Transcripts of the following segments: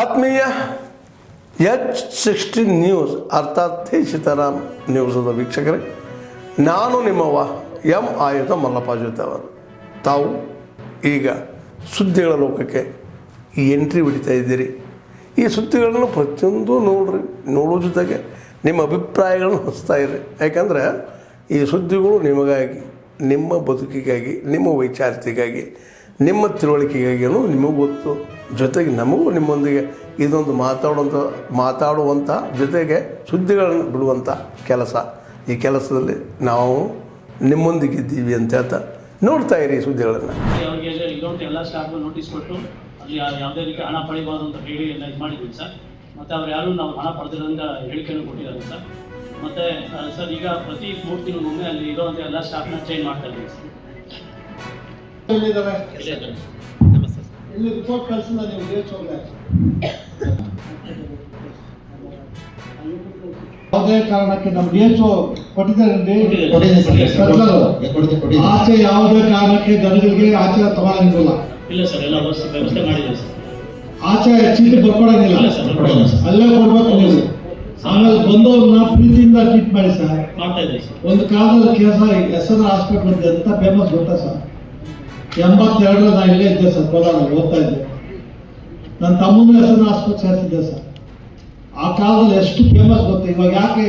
ಆತ್ಮೀಯ H16 news ಅರ್ಥಾತ್ ಸೀತಾರಾಮ್ ನ್ಯೂಸದ ವೀಕ್ಷಕರೇ, ನಾನು ನಿಮ್ಮವ ಎಂ ಆಯುಧ ಮಲ್ಲಪ್ಪ ಜೊತೆ ಅವರು. ತಾವು ಈಗ ಸುದ್ದಿಗಳ ಲೋಕಕ್ಕೆ ಎಂಟ್ರಿ ಹೊಡಿತಾ ಇದ್ದೀರಿ. ಈ ಸುದ್ದಿಗಳನ್ನು ಪ್ರತಿಯೊಂದು ನೋಡೋ ಜೊತೆಗೆ ನಿಮ್ಮ ಅಭಿಪ್ರಾಯಗಳನ್ನು ಹಂಚ್ತಾ ಇರಿ. ಯಾಕಂದರೆ ಈ ಸುದ್ದಿಗಳು ನಿಮಗಾಗಿ, ನಿಮ್ಮ ಬದುಕಿಗಾಗಿ, ನಿಮ್ಮ ವೈಚಾರಿಕೆಗಾಗಿ, ನಿಮ್ಮ ತಿಳುವಳಿಕೆಗಾಗಿಯೂ ನಿಮಗೂ ಗೊತ್ತು. ಜೊತೆಗೆ ನಮಗೂ ನಿಮ್ಮೊಂದಿಗೆ ಇದೊಂದು ಮಾತಾಡುವಂಥ ಜೊತೆಗೆ ಸುದ್ದಿಗಳನ್ನು ಬಿಡುವಂಥ ಕೆಲಸ. ಈ ಕೆಲಸದಲ್ಲಿ ನಾವು ನಿಮ್ಮೊಂದಿಗಿದ್ದೀವಿ ಅಂತ ಹೇಳ್ತಾ ನೋಡ್ತಾ ಇರಿ ಈ ಸುದ್ದಿಗಳನ್ನು. ಅವರಿಗೆ ಇದೊಂದು ಎಲ್ಲ ಸ್ಟಾಫ್ ನೋಟಿಸ್ ಕೊಟ್ಟು ಅಲ್ಲಿ ಯಾವುದೇ ರೀತಿ ಹಣ ಪಡಿಬಾರ್ದು ಅಂತ ಹೇಳಿ ಎಲ್ಲ ಇದು ಮಾಡಿದ್ವಿ ಸರ್. ಮತ್ತು ಅವ್ರು ಯಾರು ನಾವು ಹಣ ಪಡೆದಿರೋಂಥ ಹೇಳಿಕೆಯನ್ನು ಕೊಟ್ಟಿದ್ದಾರೆ ಸರ್. ಮತ್ತು ಸರ್ ಈಗ ಪ್ರತಿ 3 ತಿಂಗಳಿಗೊಮ್ಮೆ ಅಲ್ಲಿ ಇರೋವಂಥ ಎಲ್ಲ ಸ್ಟಾಫ್ನ ಚೇಂಜ್ ಮಾಡ್ತಾ ಇದ್ದೀವಿ ಸರ್. ಇಲ್ಲಿ ರಿಪೋರ್ಟ್ ಕಳಿಸಿಲ್ಲ ನೀವು ಯಾವುದೇ ಕಾರಣಕ್ಕೆ ನಮ್ಮ DHO ಕೊಟ್ಟಿದ್ದಾರೆ. ಆಚೆ ಯಾವುದೇ ಕಾರಣಕ್ಕೆ ಜನಗಳಿಗೆ ಆಚೆ ತಗೊಳ್ಳಂಗಿಲ್ಲ. ಇಲ್ಲ ಸರ್, ಎಲ್ಲ ವ್ಯವಸ್ಥೆ ಮಾಡಿದ್ದೀವಿ ಸರ್. ಆಚೆ ಚೀಟಿ ಬರ್ಕೊಡಂಗಿಲ್ಲ, ಅಲ್ಲೇ ಕೊಡ್ಬೇಕು ನೀವು. ಆಮೇಲೆ ಬಂದವ್ರನ್ನ ಪ್ರೀತಿಯಿಂದ ಟ್ರೀಟ್ ಮಾಡಿ ಸರ್. ಮಾಡ್ತಾ ಇದ್ದೀವಿ ಸರ್. ಒಂದು ಕಾಲದಲ್ಲಿ SN ಹಾಸ್ಪಿಟಲ್ ಅಂತ ಎಂತ ಫೇಮಸ್ ಗೊತ್ತಾ ಸರ್? 82 ನಾನು ಇಲ್ಲೇ ಇದ್ದೆ ಸರ್, ಕೋಲಾರಲ್ಲಿ ಓದ್ತಾ ಇದ್ದೆ. ನನ್ನ ತಮ್ಮನೂ SN ಹಾಸ್ಪಿಟಲ್ ಸೇರ್ತಿದ್ದೆ ಸರ್. ಆ ಕಾಲದಲ್ಲಿ ಎಷ್ಟು ಫೇಮಸ್ ಗೊತ್ತು. ಇವಾಗ ಯಾಕೆ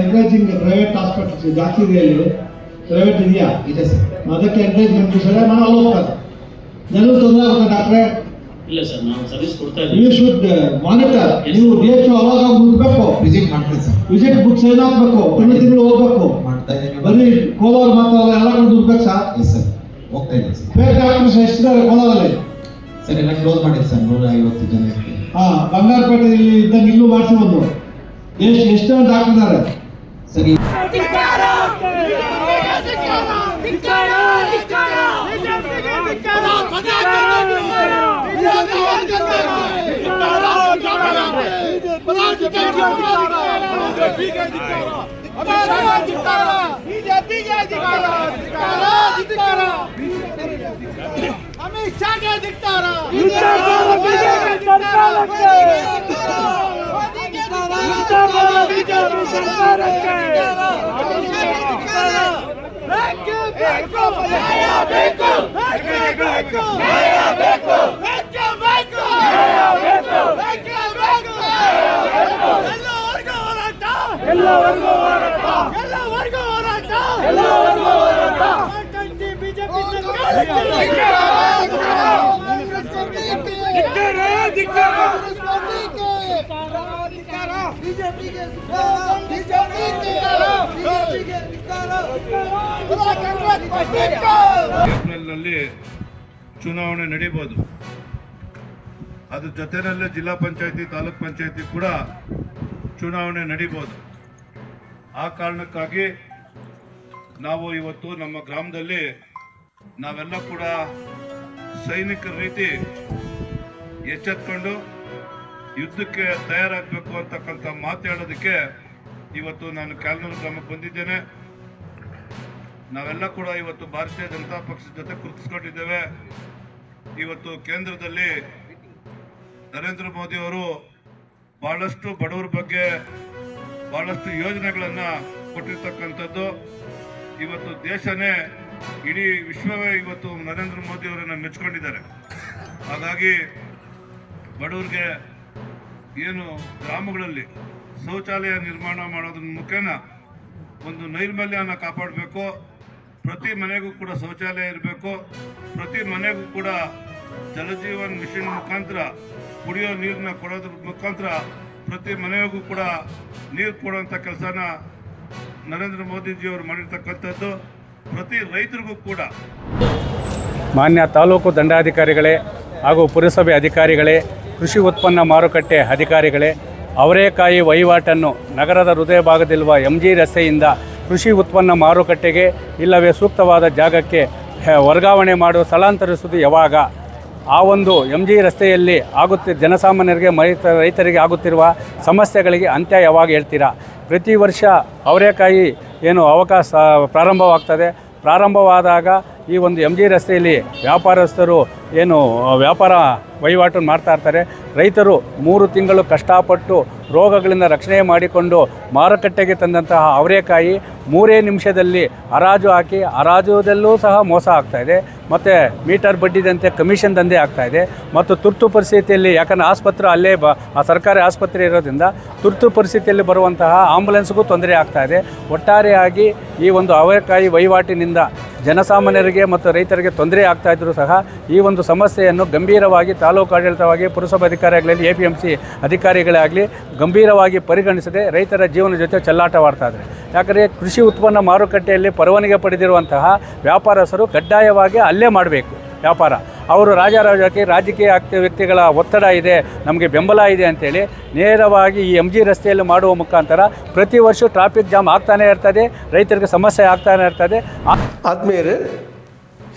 ಎಂಕರೇಜಿಂಗ್ ಪ್ರೈವೇಟ್ ಹಾಸ್ಪಿಟಲ್ಸ್ ಜಾಸ್ತಿ ಇದೆ, ಅಲ್ಲಿ ಪ್ರೈವೇಟ್ ಇದೆಯಾ? ಇದೆ ಸರ್. ಅದಕ್ಕೆ ಎಂಕರೇಜ್ಮೆಂಟ್ ಸರ್. ನಾನು ಅಲ್ಲಿ ಹೋಗ್ತಾರೆ ಜನರು ತೊಂದರೆ ಆಗುತ್ತೆ ಡಾಕ್ಟ್ರೆ. ಇಲ್ಲ ಸರ್, ನಾವು ಸರ್ವಿಸ್ ಕೊಡ್ತಾ ಯು ಶುಡ್ ಮಾನಿಟರ್. ನೀವು DHO ಅವಾಗ ಮುಟ್ಬೇಕು, ವಿಸಿಟ್ ಮಾಡ್ತೀವಿ ಸರ್. ವಿಸಿಟ್ ಬುಕ್ ಸೈನ್ ಹಾಕ್ಬೇಕು, ತಿಂಗಳು ಹೋಗ್ಬೇಕು. ಬರೀ ಕೋಲಾರ ಮಾತ್ರ ಎಲ್ಲ ಕಡೆ ದುಡ್ಬೇಕು ಸರ್. ಎಸ್ ಸರ್, ಹೋಗ್ತಾ ಇದ್ದೀವಿ ಸರ್. ಬೇರೆ ಡಾಕ್ಟರ್ಸ್ ಎಷ್ಟಿದ್ದಾರೆ ಕೋಲಾರಲ್ಲಿ? ಸರ್ ಎಲ್ಲ ಕ್ಲೋಸ್ ಮಾಡಿದೆ ಸರ್, 150 ಜನ. ಬಂಗಾರಪೇಟೆ ಇಲ್ಲಿ ಇದ್ದಾಗ ಇಲ್ಲೂ ಮಾಡಿಸಿ ಬಂದು ಎಷ್ಟು ಜನ ಡಾಕ್ಟರ್ ಇದ್ದಾರೆ ಸರ್? अमित शाह के धिक्कार ಏಪ್ರಿಲ್ನಲ್ಲಿ ಚುನಾವಣೆ ನಡೀಬೋದು. ಅದ್ರ ಜೊತೆಯಲ್ಲೇ ಜಿಲ್ಲಾ ಪಂಚಾಯತಿ, ತಾಲೂಕ್ ಪಂಚಾಯತಿ ಕೂಡ ಚುನಾವಣೆ ನಡೀಬೋದು. ಆ ಕಾರಣಕ್ಕಾಗಿ ನಾವು ಇವತ್ತು ನಮ್ಮ ಗ್ರಾಮದಲ್ಲಿ ನಾವೆಲ್ಲ ಕೂಡ ಸೈನಿಕರ ರೀತಿ ಎಚ್ಚೆತ್ಕೊಂಡು ಯುದ್ಧಕ್ಕೆ ತಯಾರಾಗಬೇಕು ಅಂತಕ್ಕಂಥ ಮಾತಾಡೋದಕ್ಕೆ ಇವತ್ತು ನಾನು ಕ್ಯಾಲ್ನೂರು ಗ್ರಾಮಕ್ಕೆ ಬಂದಿದ್ದೇನೆ. ನಾವೆಲ್ಲ ಕೂಡ ಇವತ್ತು ಭಾರತೀಯ ಜನತಾ ಪಕ್ಷದ ಜೊತೆ ಗುರುತಿಸ್ಕೊಂಡಿದ್ದೇವೆ. ಇವತ್ತು ಕೇಂದ್ರದಲ್ಲಿ ನರೇಂದ್ರ ಮೋದಿ ಅವರು ಬಹಳಷ್ಟು ಬಡವರ ಬಗ್ಗೆ ಬಹಳಷ್ಟು ಯೋಜನೆಗಳನ್ನು ಕೊಟ್ಟಿರ್ತಕ್ಕಂಥದ್ದು. ಇವತ್ತು ದೇಶನೇ, ಇಡೀ ವಿಶ್ವವೇ ಇವತ್ತು ನರೇಂದ್ರ ಮೋದಿ ಅವರನ್ನು ಮೆಚ್ಕೊಂಡಿದ್ದಾರೆ. ಹಾಗಾಗಿ ಬಡವರಿಗೆ ಏನು ಗ್ರಾಮಗಳಲ್ಲಿ ಶೌಚಾಲಯ ನಿರ್ಮಾಣ ಮಾಡೋದ್ರ ಮುಖೇನ ಒಂದು ನೈರ್ಮಲ್ಯನ ಕಾಪಾಡಬೇಕು. ಪ್ರತಿ ಮನೆಗೂ ಕೂಡ ಶೌಚಾಲಯ ಇರಬೇಕು. ಪ್ರತಿ ಮನೆಗೂ ಕೂಡ ಜಲಜೀವನ್ ಮಿಷನ್ ಮುಖಾಂತರ ಕುಡಿಯೋ ನೀರನ್ನ ಕೊಡೋದ್ರ ಮುಖಾಂತರ ಪ್ರತಿ ಮನೆಗೂ ಕೂಡ ನೀರು ಕೊಡುವಂಥ ಕೆಲಸನ ನರೇಂದ್ರ ಮೋದಿಜಿಯವರು ಮಾಡಿರ್ತಕ್ಕಂಥದ್ದು. ಪ್ರತಿ ರೈತರಿಗೂ ಕೂಡ ಮಾನ್ಯ ತಾಲೂಕು ದಂಡಾಧಿಕಾರಿಗಳೇ ಹಾಗೂ ಪುರಸಭೆ ಅಧಿಕಾರಿಗಳೇ, ಕೃಷಿ ಉತ್ಪನ್ನ ಮಾರುಕಟ್ಟೆ ಅಧಿಕಾರಿಗಳೇ, ಅವರೇಕಾಯಿ ವಹಿವಾಟನ್ನು ನಗರದ ಹೃದಯ ಭಾಗದಲ್ಲಿರುವ MG ರಸ್ತೆಯಿಂದ ಕೃಷಿ ಉತ್ಪನ್ನ ಮಾರುಕಟ್ಟೆಗೆ ಇಲ್ಲವೇ ಸೂಕ್ತವಾದ ಜಾಗಕ್ಕೆ ವರ್ಗಾವಣೆ ಮಾಡುವ ಸ್ಥಳಾಂತರಿಸುವುದು ಯಾವಾಗ? ಆ ಒಂದು MG ರಸ್ತೆಯಲ್ಲಿ ಜನಸಾಮಾನ್ಯರಿಗೆ ರೈತರಿಗೆ ಆಗುತ್ತಿರುವ ಸಮಸ್ಯೆಗಳಿಗೆ ಅಂತ್ಯ ಯಾವಾಗ ಹೇಳ್ತೀರಾ? ಪ್ರತಿ ವರ್ಷ ಅವರೇಕಾಯಿ ಏನು ಅವಕಾಶ ಪ್ರಾರಂಭವಾಗ್ತದೆ, ಪ್ರಾರಂಭವಾದಾಗ ಈ ಒಂದು ಎಮ್ ಜಿ ರಸ್ತೆಯಲ್ಲಿ ವ್ಯಾಪಾರಸ್ಥರು ಏನು ವ್ಯಾಪಾರ ವಹಿವಾಟು ಮಾಡ್ತಾ ಇರ್ತಾರೆ. ರೈತರು 3 ತಿಂಗಳು ಕಷ್ಟಪಟ್ಟು ರೋಗಗಳಿಂದ ರಕ್ಷಣೆ ಮಾಡಿಕೊಂಡು ಮಾರುಕಟ್ಟೆಗೆ ತಂದಂತಹ ಅವರೆಕಾಯಿ 3 ನಿಮಿಷದಲ್ಲಿ ಹರಾಜು ಹಾಕಿ ಹರಾಜುದಲ್ಲೂ ಸಹ ಮೋಸ ಆಗ್ತಾಯಿದೆ. ಮತ್ತು ಮೀಟರ್ ಬಡ್ಡಿದಂತೆ ಕಮಿಷನ್ ದಂಧೆ ಆಗ್ತಾಯಿದೆ. ಮತ್ತು ತುರ್ತು ಪರಿಸ್ಥಿತಿಯಲ್ಲಿ, ಯಾಕಂದರೆ ಆಸ್ಪತ್ರೆ ಅಲ್ಲೇ ಆ ಸರ್ಕಾರಿ ಆಸ್ಪತ್ರೆ ಇರೋದ್ರಿಂದ ತುರ್ತು ಪರಿಸ್ಥಿತಿಯಲ್ಲಿ ಬರುವಂತಹ ಆಂಬುಲೆನ್ಸ್ಗೂ ತೊಂದರೆ ಆಗ್ತಾಯಿದೆ. ಒಟ್ಟಾರೆಯಾಗಿ ಈ ಒಂದು ಅವರೆಕಾಯಿ ವಹಿವಾಟಿನಿಂದ ಜನಸಾಮಾನ್ಯರಿಗೆ ಮತ್ತು ರೈತರಿಗೆ ತೊಂದರೆ ಆಗ್ತಾಯಿದ್ರೂ ಸಹ ಈ ಒಂದು ಸಮಸ್ಯೆಯನ್ನು ಗಂಭೀರವಾಗಿ ತಾಲೂಕು ಆಡಳಿತವಾಗಿ ಪುರಸಭೆ ಅಧಿಕಾರಿಗಳಾಗಲಿ APMC ಅಧಿಕಾರಿಗಳೇ ಆಗಲಿ ಗಂಭೀರವಾಗಿ ಪರಿಗಣಿಸದೆ ರೈತರ ಜೀವನ ಜೊತೆ ಚೆಲ್ಲಾಟವಾಡ್ತಾಯಿದ್ದಾರೆ. ಯಾಕಂದರೆ ಕೃಷಿ ಉತ್ಪನ್ನ ಮಾರುಕಟ್ಟೆಯಲ್ಲಿ ಪರವಾನಗಿ ಪಡೆದಿರುವಂತಹ ವ್ಯಾಪಾರಸ್ಥರು ಕಡ್ಡಾಯವಾಗಿ ಅಲ್ಲೇ ಮಾಡಬೇಕು ವ್ಯಾಪಾರ. ಅವರು ರಾಜಕೀಯ ವ್ಯಕ್ತಿಗಳ ಒತ್ತಡ ಇದೆ, ನಮಗೆ ಬೆಂಬಲ ಇದೆ ಅಂತೇಳಿ ನೇರವಾಗಿ ಈ MG ರಸ್ತೆಯಲ್ಲಿ ಮಾಡುವ ಮುಖಾಂತರ ಪ್ರತಿ ವರ್ಷ ಟ್ರಾಫಿಕ್ ಜಾಮ್ ಆಗ್ತಾನೆ ಇರ್ತದೆ, ರೈತರಿಗೆ ಸಮಸ್ಯೆ ಆಗ್ತಾನೆ ಇರ್ತದೆ. ಆದ್ಮೇಲೆ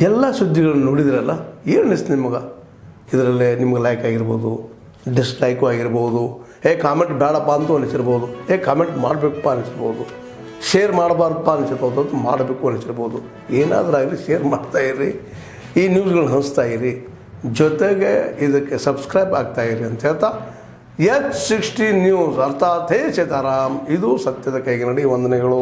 ಎಲ್ಲ ಸುದ್ದಿಗಳನ್ನು ನೋಡಿದ್ರಲ್ಲ, ಏನು ಅನಿಸ್ತು ನಿಮಗೆ? ಇದರಲ್ಲೇ ನಿಮ್ಗೆ ಲೈಕ್ ಆಗಿರ್ಬೋದು, ಡಿಸ್ಲೈಕು ಆಗಿರ್ಬೋದು, ಕಾಮೆಂಟ್ ಬೇಡಪ್ಪ ಅಂತೂ ಅನಿಸಿರ್ಬೋದು, ಕಾಮೆಂಟ್ ಮಾಡಬೇಕಪ್ಪ ಅನಿಸ್ಬೋದು, ಶೇರ್ ಮಾಡಬಾರ್ದಪ್ಪ ಅನಿಸಿರ್ಬೋದು, ಅದು ಮಾಡಬೇಕು ಅನಿಸಿರ್ಬೋದು. ಏನಾದರೂ ಆಗಲಿ ಶೇರ್ ಮಾಡ್ತಾಯಿರಿ, ಈ ನ್ಯೂಸ್ಗಳನ್ನ ಹಂಚ್ತಾ ಇರಿ, ಜೊತೆಗೆ ಇದಕ್ಕೆ ಸಬ್ಸ್ಕ್ರೈಬ್ ಆಗ್ತಾಯಿರಿ ಅಂತ ಹೇಳ್ತಾ H60 ನ್ಯೂಸ್ ಅರ್ಥಾತ್ ಹೇ ಸೀತಾರಾಮ್, ಇದು ಸತ್ಯದ ಕೈಗೆ ನಡಿ. ವಂದನೆಗಳು.